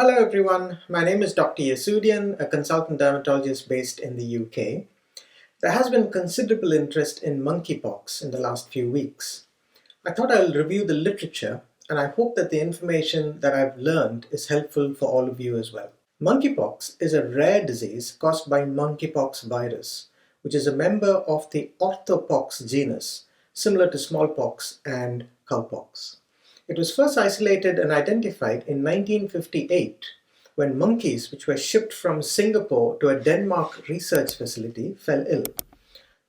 Hello everyone, my name is Dr. Yesudian, a consultant dermatologist based in the UK. There has been considerable interest in monkeypox in the last few weeks. I thought I'll review the literature and I hope that the information that I've learned is helpful for all of you as well. Monkeypox is a rare disease caused by monkeypox virus, which is a member of the orthopox genus, similar to smallpox and cowpox. It was first isolated and identified in 1958 when monkeys which were shipped from Singapore to a Denmark research facility fell ill.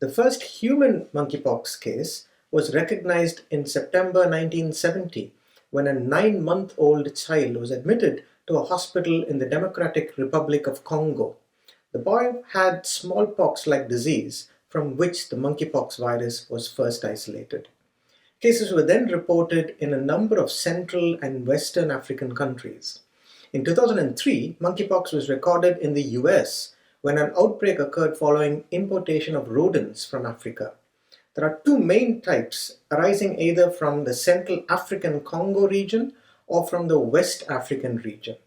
The first human monkeypox case was recognized in September 1970 when a 9-month-old child was admitted to a hospital in the Democratic Republic of Congo. The boy had smallpox-like disease from which the monkeypox virus was first isolated. Cases were then reported in a number of Central and Western African countries. In 2003, monkeypox was recorded in the US when an outbreak occurred following importation of rodents from Africa. There are two main types arising either from the Central African Congo region or from the West African region.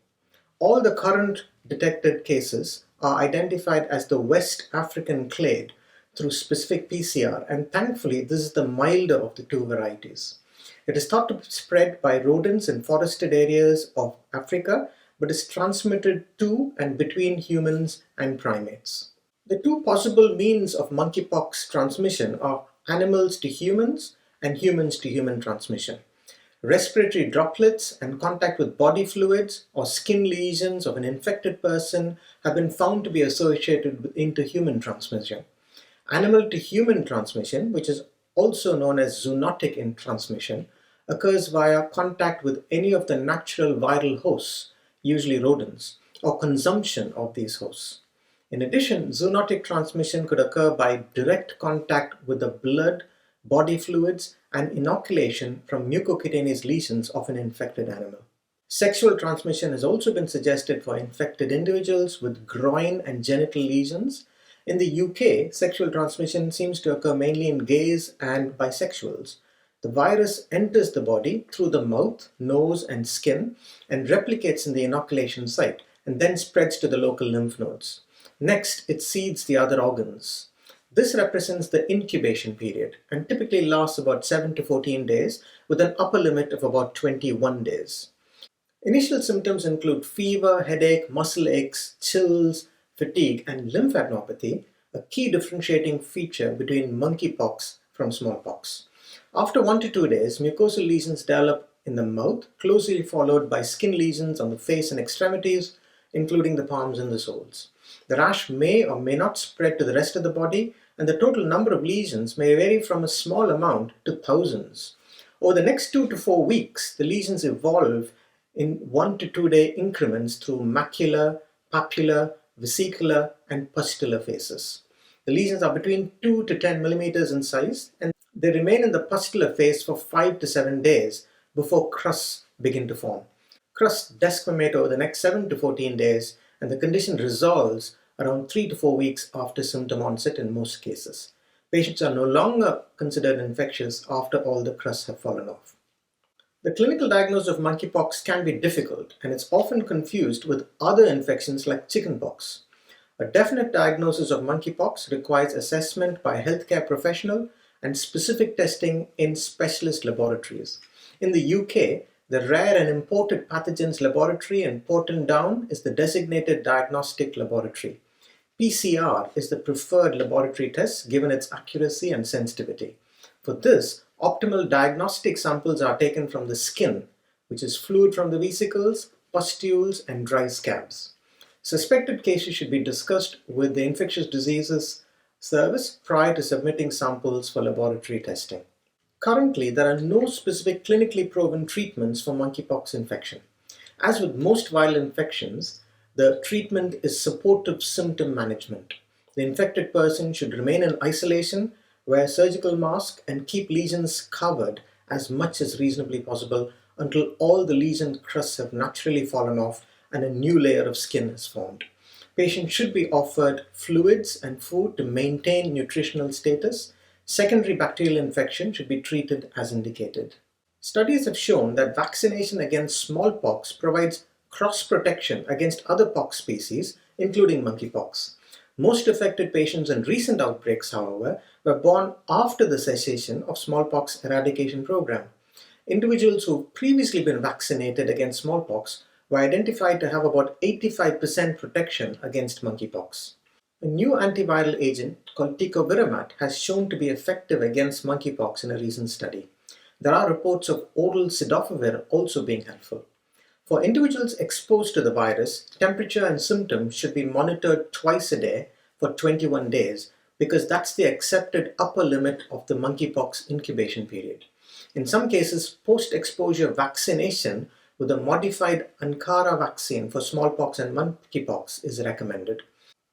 All the current detected cases are identified as the West African clade through specific PCR, and thankfully this is the milder of the two varieties. It is thought to spread by rodents in forested areas of Africa, but is transmitted to and between humans and primates. The two possible means of monkeypox transmission are animals to humans and humans to human transmission. Respiratory droplets and contact with body fluids or skin lesions of an infected person have been found to be associated with interhuman transmission. Animal to human transmission, which is also known as zoonotic transmission, occurs via contact with any of the natural viral hosts, usually rodents, or consumption of these hosts. In addition, zoonotic transmission could occur by direct contact with the blood, body fluids, and inoculation from mucocutaneous lesions of an infected animal. Sexual transmission has also been suggested for infected individuals with groin and genital lesions. In the UK, sexual transmission seems to occur mainly in gays and bisexuals. The virus enters the body through the mouth, nose, and skin and replicates in the inoculation site and then spreads to the local lymph nodes. Next, it seeds the other organs. This represents the incubation period and typically lasts about 7 to 14 days with an upper limit of about 21 days. Initial symptoms include fever, headache, muscle aches, chills, fatigue, and lymphadenopathy, a key differentiating feature between monkeypox from smallpox. After 1 to 2 days, mucosal lesions develop in the mouth, closely followed by skin lesions on the face and extremities, including the palms and the soles. The rash may or may not spread to the rest of the body, and the total number of lesions may vary from a small amount to thousands. Over the next 2 to 4 weeks, the lesions evolve in 1 to 2 day increments through macular, papular, vesicular, and pustular phases. The lesions are between 2 to 10 millimeters in size, and they remain in the pustular phase for 5 to 7 days before crusts begin to form. Crusts desquamate over the next 7 to 14 days, and the condition resolves around 3 to 4 weeks after symptom onset in most cases. Patients are no longer considered infectious after all the crusts have fallen off. The clinical diagnosis of monkeypox can be difficult, and it's often confused with other infections like chickenpox. A definite diagnosis of monkeypox requires assessment by a healthcare professional and specific testing in specialist laboratories. In the UK, the Rare and Imported Pathogens Laboratory in Porton Down is the designated diagnostic laboratory. PCR is the preferred laboratory test given its accuracy and sensitivity. For this, optimal diagnostic samples are taken from the skin, which is fluid from the vesicles, pustules, and dry scabs. Suspected cases should be discussed with the infectious diseases service prior to submitting samples for laboratory testing. Currently, there are no specific clinically proven treatments for monkeypox infection. As with most viral infections, the treatment is supportive symptom management. The infected person should remain in isolation, wear surgical mask, and keep lesions covered as much as reasonably possible until all the lesion crusts have naturally fallen off and a new layer of skin is formed. Patients should be offered fluids and food to maintain nutritional status. Secondary bacterial infection should be treated as indicated. Studies have shown that vaccination against smallpox provides cross-protection against other pox species, including monkeypox. Most affected patients in recent outbreaks, however, were born after the cessation of smallpox eradication program. Individuals who've previously been vaccinated against smallpox were identified to have about 85% protection against monkeypox. A new antiviral agent called tecovirimat has shown to be effective against monkeypox in a recent study. There are reports of oral cidofovir also being helpful. For individuals exposed to the virus, temperature and symptoms should be monitored twice a day for 21 days because that's the accepted upper limit of the monkeypox incubation period. In some cases, post-exposure vaccination with a modified Ankara vaccine for smallpox and monkeypox is recommended.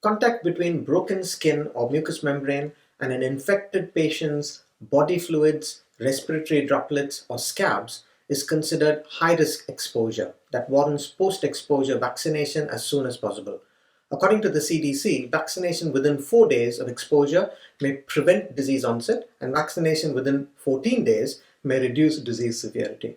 Contact between broken skin or mucous membrane and an infected patient's body fluids, respiratory droplets, or scabs is considered high-risk exposure that warrants post-exposure vaccination as soon as possible. According to the CDC, vaccination within 4 days of exposure may prevent disease onset, and vaccination within 14 days may reduce disease severity.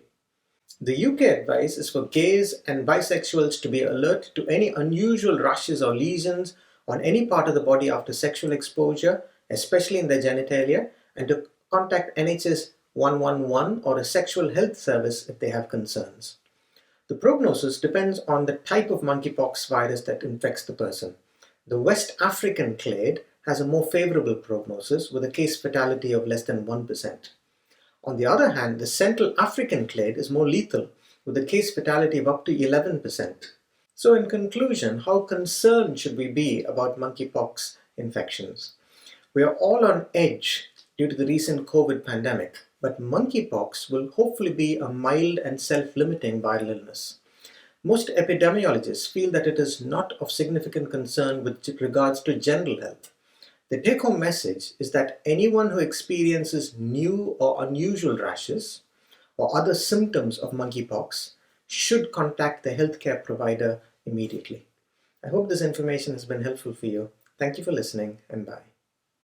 The UK advice is for gays and bisexuals to be alert to any unusual rashes or lesions on any part of the body after sexual exposure, especially in their genitalia, and to contact NHS 111 or a sexual health service if they have concerns. The prognosis depends on the type of monkeypox virus that infects the person. The West African clade has a more favorable prognosis with a case fatality of less than 1%. On the other hand, the Central African clade is more lethal with a case fatality of up to 11%. So in conclusion, how concerned should we be about monkeypox infections? We are all on edge due to the recent COVID pandemic, but monkeypox will hopefully be a mild and self-limiting viral illness. Most epidemiologists feel that it is not of significant concern with regards to general health. The take-home message is that anyone who experiences new or unusual rashes or other symptoms of monkeypox should contact the healthcare provider immediately. I hope this information has been helpful for you. Thank you for listening, and bye.